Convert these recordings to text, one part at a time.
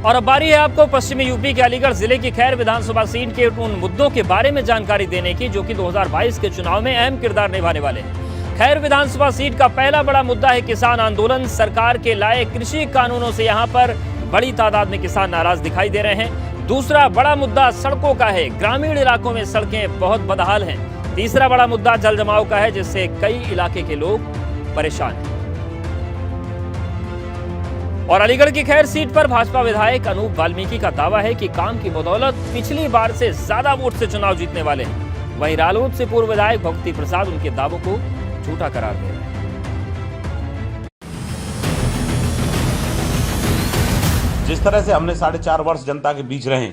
और अब बारी है आपको पश्चिमी यूपी के अलीगढ़ जिले की खैर विधानसभा सीट के उन मुद्दों के बारे में जानकारी देने की जो कि 2022 के चुनाव में अहम किरदार निभाने वाले हैं। खैर विधानसभा सीट का पहला बड़ा मुद्दा है किसान आंदोलन। सरकार के लाए कृषि कानूनों से यहां पर बड़ी तादाद में किसान नाराज दिखाई दे रहे हैं। दूसरा बड़ा मुद्दा सड़कों का है। ग्रामीण इलाकों में सड़कें बहुत बदहाल हैं। तीसरा बड़ा मुद्दा जल जमाव का है, जिससे कई इलाके के लोग परेशान हैं। और अलीगढ़ की खैर सीट पर भाजपा विधायक अनूप वाल्मीकि का दावा है कि काम की बदौलत पिछली बार से ज्यादा वोट से चुनाव जीतने वाले हैं। वहीं रालोद से पूर्व विधायक भक्ति प्रसाद उनके दावों को झूठा करार दे रहे हैं। जिस तरह से हमने 4.5 वर्ष जनता के बीच रहे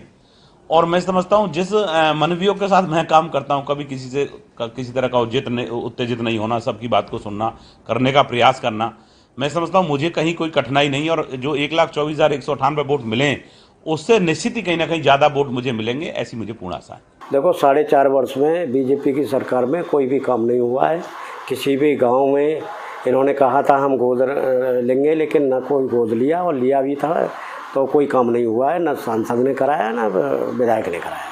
और मैं समझता हूं जिस मनवियों के साथ मैं काम करता हूं, कभी किसी तरह का उत्तेजित नहीं होना, सबकी बात को सुनना, करने का प्रयास करना, मैं समझता हूं मुझे कहीं कोई कठिनाई नहीं। और जो 1,24,198 वोट मिले उससे निश्चित ही कहीं ना कहीं ज्यादा वोट मुझे मिलेंगे, ऐसी मुझे पूर्ण आशा है। देखो 4.5 वर्ष में बीजेपी की सरकार में कोई भी काम नहीं हुआ है। किसी भी गांव में इन्होंने कहा था हम गोद लेंगे, लेकिन न कोई गोद लिया, और लिया भी था तो कोई काम नहीं हुआ है। न सांसद ने कराया, न विधायक ने कराया।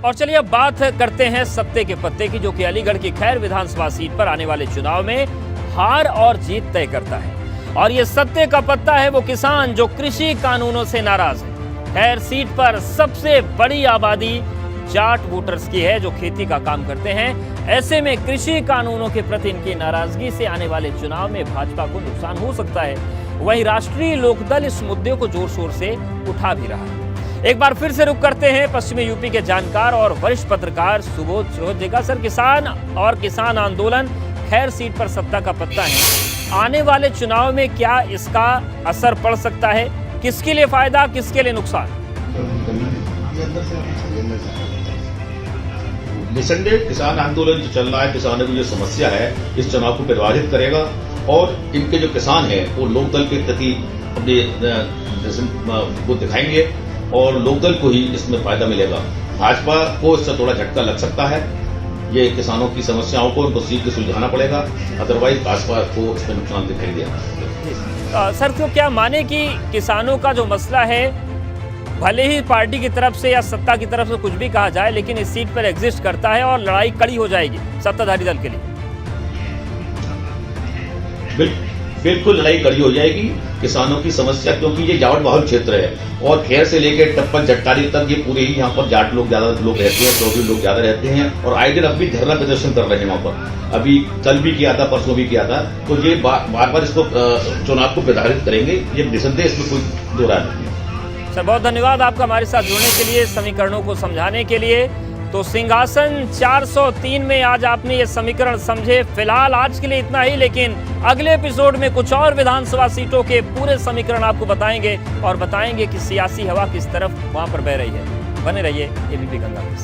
और चलिए अब बात करते हैं सत्ते के पत्ते की, जो कि अलीगढ़ की खैर विधानसभा सीट पर आने वाले चुनाव में हार और जीत तय करता है। और ये सत्ते का पत्ता है वो किसान जो कृषि कानूनों से नाराज है। खैर सीट पर सबसे बड़ी आबादी जाट वोटर्स की है जो खेती का काम करते हैं। ऐसे में कृषि कानूनों के प्रति इनकी नाराजगी से आने वाले चुनाव में भाजपा को नुकसान हो सकता है। वहीं राष्ट्रीय लोकदल इस मुद्दे को जोर शोर से उठा भी रहा है। एक बार फिर से रुक करते हैं पश्चिमी यूपी के जानकार और वरिष्ठ पत्रकार सुबोध चौधरी का। सर, किसान और किसान आंदोलन खैर सीट पर सत्ता का पत्ता है। आने वाले चुनाव में क्या इसका असर पड़ सकता है? किसके लिए फायदा, किसके लिए नुकसान? निसंदेह किसान आंदोलन जो चल रहा है, किसानों की जो समस्या है, इस चुनाव को प्रभावित करेगा। और इनके जो किसान हैं वो लोकदल के प्रति अपने वो दिखाएंगे और लोकदल को ही इसमें फायदा मिलेगा। भाजपा को इससे थोड़ा झटका लग सकता है। ये किसानों की समस्याओं को उनको सीट सुलझाना पड़ेगा, अदरवाइज भाजपा को इसमें नुकसान दिखाई देगा। सर, तो क्या माने कि किसानों का जो मसला है, भले ही पार्टी की तरफ से या सत्ता की तरफ से कुछ भी कहा जाए, लेकिन इस सीट पर एग्जिस्ट करता है और लड़ाई कड़ी हो जाएगी सत्ताधारी दल के लिए? बिल्कुल लड़ाई कड़ी हो जाएगी किसानों की समस्या, क्योंकि ये जाट बहुल क्षेत्र है और खैर से लेकर टप्पन जट्टारी तक ये पूरे ही यहाँ पर जाट लोग ज्यादा लोग रहते हैं, चौधरी लोग ज्यादा रहते हैं। और आए दिन अब भी धरना प्रदर्शन कर रहे हैं वहाँ पर। अभी कल भी किया था, परसों भी किया था। तो ये बार बार इसको चुनाव को प्रभावित करेंगे, ये निसंदेह, इसमें कोई दो राय नहीं है। सर, बहुत धन्यवाद आपका हमारे साथ जुड़ने के लिए, समीकरणों को समझाने के लिए। तो सिंहासन 403 में आज आपने ये समीकरण समझे। फिलहाल आज के लिए इतना ही, लेकिन अगले एपिसोड में कुछ और विधानसभा सीटों के पूरे समीकरण आपको बताएंगे और बताएंगे कि सियासी हवा किस तरफ वहां पर बह रही है। बने रहिए एबीपी गंगा के साथ।